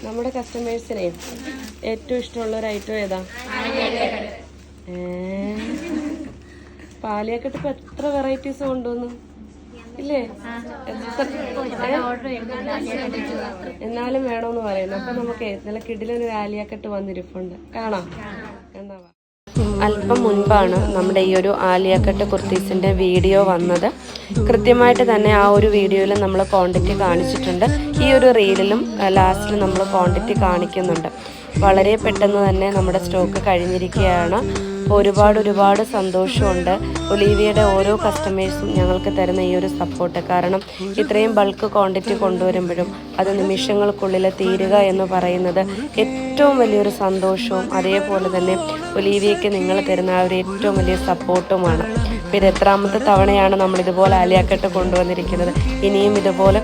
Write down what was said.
നമ്മുടെ കസ്റ്റമേഴ്സിനെ ഏറ്റവും ഇഷ്ടമുള്ള ഒരു ഐറ്റം ഏതാ? പാലിയാക്കട്ട് ഇപ്പൊ എത്ര വെറൈറ്റീസ് കൊണ്ടുവന്നു ഇല്ലേ? എന്നാലും വേണമെന്ന് പറയുന്നു. അപ്പൊ നമുക്ക് നല്ല കിടിലൊരു ആലിയാക്കട്ട് വന്നിരിപ്പുണ്ട്, കാണാം. എന്താ അല്പം മുൻപാണ് നമ്മുടെ ഈ ഒരു ആലിയാക്കട്ട് കുർത്തീസിൻ്റെ വീഡിയോ വന്നത്. കൃത്യമായിട്ട് തന്നെ ആ ഒരു വീഡിയോയിൽ നമ്മൾ ക്വാണ്ടിറ്റി കാണിച്ചിട്ടുണ്ട്. ഈ ഒരു റീലിലും ലാസ്റ്റിൽ നമ്മൾ ക്വാണ്ടിറ്റി കാണിക്കുന്നുണ്ട്. വളരെ പെട്ടെന്ന് തന്നെ നമ്മുടെ സ്റ്റോക്ക് കഴിഞ്ഞിരിക്കുകയാണ്. ഒരുപാട് സന്തോഷമുണ്ട് ഒലീവിയയുടെ ഓരോ കസ്റ്റമേഴ്സും ഞങ്ങൾക്ക് തരുന്ന ഈ ഒരു സപ്പോർട്ട്. കാരണം ഇത്രയും ബൾക്ക് ക്വാണ്ടിറ്റി കൊണ്ടുവരുമ്പോഴും അത് നിമിഷങ്ങൾക്കുള്ളിൽ തീരുക എന്ന് പറയുന്നത് ഏറ്റവും വലിയൊരു സന്തോഷവും അതേപോലെ തന്നെ ഒലീവിയയ്ക്ക് നിങ്ങൾ തരുന്ന ആ ഒരു ഏറ്റവും വലിയ സപ്പോർട്ടുമാണ്. ഇത് എത്രാമത്തെ തവണയാണ് നമ്മളിതുപോലെ ആലിയാക്കട്ട് കൊണ്ടുവന്നിരിക്കുന്നത്. ഇനിയും ഇതുപോലെ